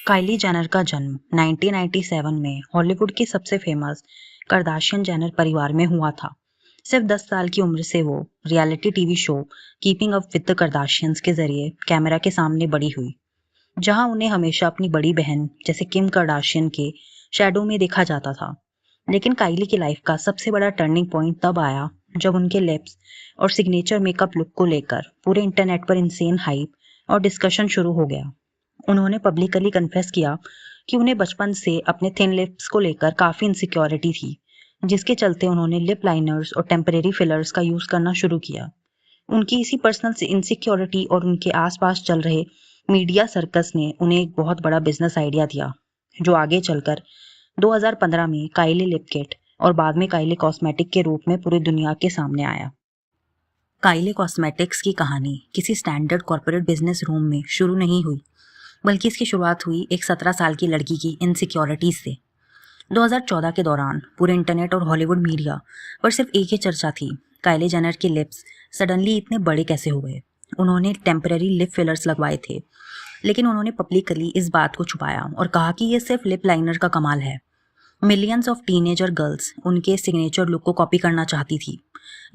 Kylie Jenner का जन्म 1997 में हॉलीवुड की सबसे फेमस कर्दाशियन जेनर परिवार में हुआ था। सिर्फ 10 साल की उम्र से वो reality TV show keeping up with the Kardashians के जरिए कैमरा के सामने बड़ी हुई, जहां उन्हें हमेशा अपनी बड़ी बहन जैसे किम कर्दाशियन के शैडो में देखा जाता था। लेकिन काइली की लाइफ का सबसे बड़ा टर्निंग पॉइंट तब आया जब उनके लिप्स और सिग्नेचर मेकअप लुक को लेकर पूरे इंटरनेट पर इंसेन हाइप और डिस्कशन शुरू हो गया। उन्होंने पब्लिकली कन्फेस किया कि उन्हें बचपन से अपने थिन लिप्स को लेकर काफी इनसिक्योरिटी थी, जिसके चलते उन्होंने लिप लाइनर्स और टेम्परेरी फिलर्स का यूज करना शुरू किया। उनकी इसी पर्सनल इनसिक्योरिटी और उनके आसपास चल रहे मीडिया सर्कस ने उन्हें एक बहुत बड़ा बिजनेस आइडिया दिया, जो आगे चलकर 2015 में काइली लिप किट और बाद में काइली कॉस्मेटिक के रूप में पूरी दुनिया के सामने आया। काइली कॉस्मेटिक्स की कहानी किसी स्टैंडर्ड कॉर्पोरेट बिजनेस रूम में शुरू नहीं हुई, बल्कि इसकी शुरुआत हुई एक 17 साल की लड़की की इनसिक्योरिटीज से। 2014 के दौरान पूरे इंटरनेट और हॉलीवुड मीडिया पर सिर्फ एक ही चर्चा थी, काइली जेनर के लिप्स सडनली इतने बड़े कैसे हो गए। उन्होंने टेम्पररी लिप फिलर्स लगवाए थे, लेकिन उन्होंने पब्लिकली इस बात को छुपाया और कहा कि ये सिर्फ लिप लाइनर का कमाल है। मिलियंस ऑफ टीनेजर गर्ल्स उनके सिग्नेचर लुक को कॉपी करना चाहती थी।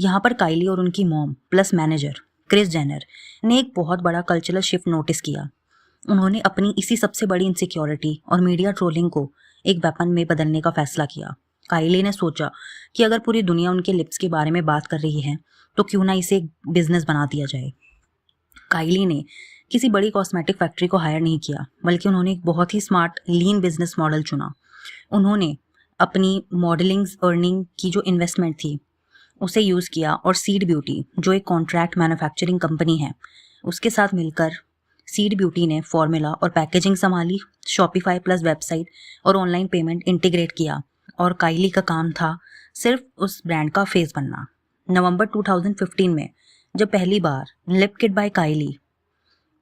यहाँ पर काइली और उनकी mom plus manager Kris Jenner ने एक बहुत बड़ा कल्चरल शिफ्ट नोटिस किया। उन्होंने अपनी इसी सबसे बड़ी इनसिक्योरिटी और मीडिया ट्रोलिंग को एक वेपन में बदलने का फैसला किया। काइली ने सोचा कि अगर पूरी दुनिया उनके लिप्स के बारे में बात कर रही है तो क्यों ना इसे एक बिजनेस बना दिया जाए। काइली ने किसी बड़ी कॉस्मेटिक फैक्ट्री को हायर नहीं किया, बल्कि उन्होंने एक बहुत ही स्मार्ट लीन बिजनेस मॉडल चुना। उन्होंने अपनी मॉडलिंग अर्निंग की जो इन्वेस्टमेंट थी उसे यूज़ किया और सीड ब्यूटी, जो एक कॉन्ट्रैक्ट मैन्युफैक्चरिंग कंपनी है, उसके साथ मिलकर सीड ब्यूटी ने फॉर्मूला और पैकेजिंग संभाली, शॉपिफाई प्लस वेबसाइट और ऑनलाइन पेमेंट इंटीग्रेट किया, और काइली का काम था सिर्फ उस ब्रांड का फेस बनना। नवंबर 2015 में जब पहली बार लिप किट बाय काइली,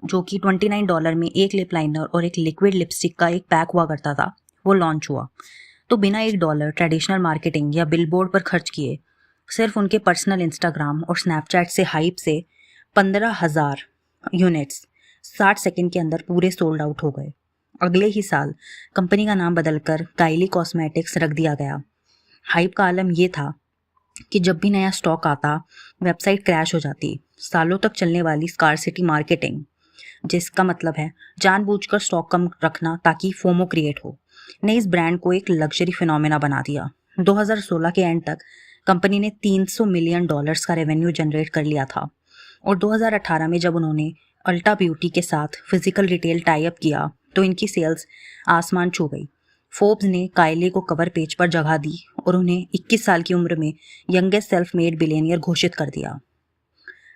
जो कि $29 में एक लिप लाइनर और एक लिक्विड लिपस्टिक का एक पैक हुआ करता था, वो लॉन्च हुआ, तो बिना $1 ट्रेडिशनल मार्केटिंग या बिलबोर्ड पर खर्च किए सिर्फ उनके पर्सनल इंस्टाग्राम और स्नैपचैट से हाइप से 15,000 यूनिट्स 60 सेकंड के अंदर पूरे सोल्ड आउट हो गए। अगले ही साल कंपनी का नाम बदलकर काइली कॉस्मेटिक्स रख दिया गया। हाइप का आलम ये था कि जब भी नया स्टॉक आता, वेबसाइट क्रैश हो जाती। सालों तक चलने वाली स्कार्सिटी मार्केटिंग, जिसका मतलब है जानबूझकर स्टॉक कम रखना ताकि फोमो क्रिएट हो, ने इस ब्रांड को एक लग्जरी फिनोमेना बना दिया। 2016 के एंड तक कंपनी ने $300 मिलियन का रेवेन्यू जनरेट कर लिया था, और 2018 में जब उन्होंने अल्टा ब्यूटी के साथ फिजिकल रिटेल टाई अप किया तो इनकी सेल्स आसमान छू गई। फोर्ब्स ने काइली को कवर पेज पर जगह दी और उन्हें 21 साल की उम्र में यंगेस्ट सेल्फ मेड बिलियनियर घोषित कर दिया।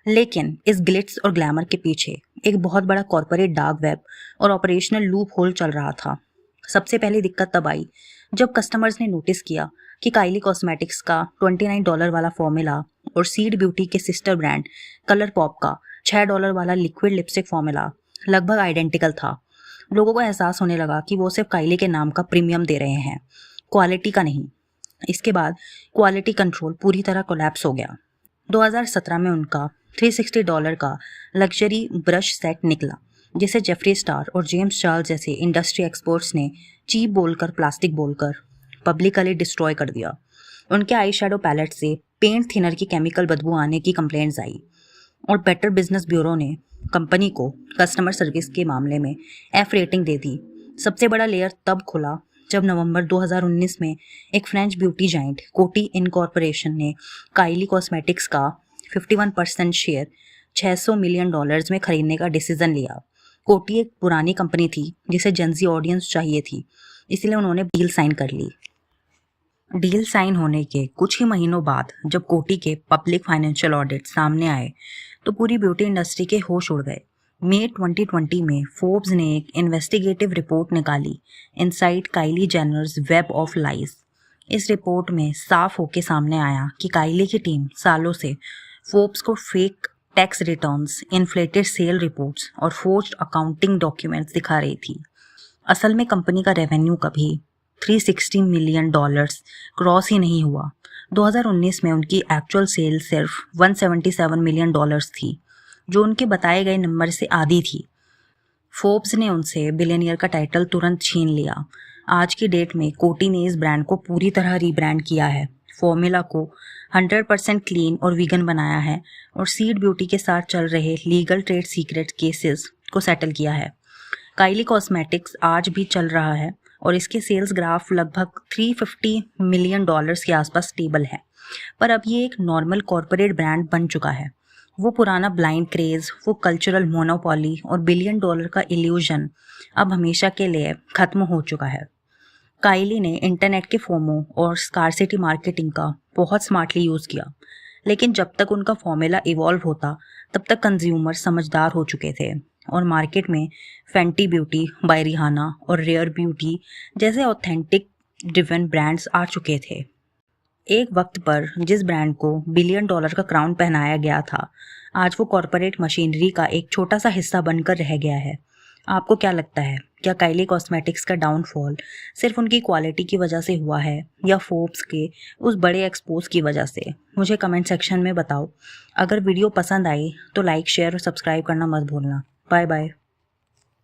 लेकिन इस ग्लिट्स और ग्लैमर के पीछे एक बहुत बड़ा कॉर्पोरेट डार्क वेब और ऑपरेशनल लूप होल चल रहा था। सबसे पहली दिक्कत तब आई जब कस्टमर्स ने नोटिस किया कि काइली कॉस्मेटिक्स का $29 वाला फॉर्मूला और सीड ब्यूटी के सिस्टर ब्रांड कलर पॉप का $6 वाला लिक्विड लिपस्टिक फॉर्मूला लगभग आइडेंटिकल था। लोगों को एहसास होने लगा कि वो सिर्फ काइली के नाम का प्रीमियम दे रहे हैं, क्वालिटी का नहीं। इसके बाद क्वालिटी कंट्रोल पूरी तरह कोलैप्स हो गया। 2017 में उनका $360 का लग्जरी ब्रश सेट निकला, जिसे जेफरी स्टार और जेम्स चार्ल्स जैसे इंडस्ट्री एक्सपर्ट्स ने चीप बोलकर प्लास्टिक बोलकर पब्लिकली डिस्ट्रॉय कर दिया। उनके आई शैडो पैलेट से पेंट थिनर की केमिकल बदबू आने की कंप्लेंट्स आई, और बेटर बिजनेस ब्यूरो ने कंपनी को कस्टमर सर्विस के मामले में F रेटिंग दे दी। सबसे बड़ा लेयर तब खुला जब नवंबर 2019 में एक फ्रेंच ब्यूटी जाइंट कोटी इनकॉर्पोरेशन ने काइली कॉस्मेटिक्स का 51% शेयर $600 मिलियन में खरीदने का डिसीजन लिया। कोटी एक पुरानी कंपनी थी जिसे जेंजी ऑडियंस चाहिए थी, इसलिए उन्होंने डील साइन कर ली। डील साइन होने के कुछ ही महीनों बाद जब कोटी के पब्लिक फाइनेंशियल ऑडिट सामने आए तो पूरी ब्यूटी इंडस्ट्री के होश उड़ गए। मई 2020 में फोर्ब्स ने एक इन्वेस्टिगेटिव रिपोर्ट निकाली, inside Kylie genres web of lies. इस रिपोर्ट में साफ होके सामने आया कि काइली की टीम सालों से फोर्ब्स को fake tax returns, inflated sale reports और फोर्ज्ड अकाउंटिंग डॉक्यूमेंट्स दिखा रही थी। असल में कंपनी का रेवेन्यू कभी $360 मिलियन क्रॉस ही नहीं हुआ। 2019 में उनकी एक्चुअल सेल सिर्फ $177 मिलियन थी, जो उनके बताए गए नंबर से आधी थी। फोर्ब्स ने उनसे बिलियनियर का टाइटल तुरंत छीन लिया। आज की डेट में कोटी ने इस ब्रांड को पूरी तरह रीब्रांड किया है, फॉर्मूला को 100% क्लीन और वीगन बनाया है और सीड ब्यूटी के साथ चल रहे लीगल ट्रेड सीक्रेट केसेस को सेटल किया है। काइली कॉस्मेटिक्स आज भी चल रहा है और इसके सेल्स ग्राफ लगभग $350 मिलियन के आसपास स्टेबल है, पर अब ये एक नॉर्मल कॉर्पोरेट ब्रांड बन चुका है। वो पुराना ब्लाइंड क्रेज, वो कल्चरल मोनोपोली और $1 बिलियन का इल्यूजन अब हमेशा के लिए खत्म हो चुका है। काइली ने इंटरनेट के फोमो और स्कार्सिटी मार्केटिंग का बहुत स्मार्टली यूज़ किया, लेकिन जब तक उनका फॉर्मूला इवॉल्व होता तब तक कंज्यूमर समझदार हो चुके थे और मार्केट में फेंटी ब्यूटी बाय रिहाना और रेयर ब्यूटी जैसे ऑथेंटिक ड्रिवन ब्रांड्स आ चुके थे। एक वक्त पर जिस ब्रांड को $1 बिलियन का क्राउन पहनाया गया था, आज वो कॉर्पोरेट मशीनरी का एक छोटा सा हिस्सा बनकर रह गया है। आपको क्या लगता है, क्या काइली कॉस्मेटिक्स का डाउनफॉल सिर्फ उनकी क्वालिटी की वजह से हुआ है या फोर्ब्स के उस बड़े एक्सपोज की वजह से? मुझे कमेंट सेक्शन में बताओ। अगर वीडियो पसंद आई तो लाइक, शेयर और सब्सक्राइब करना मत भूलना। Bye bye.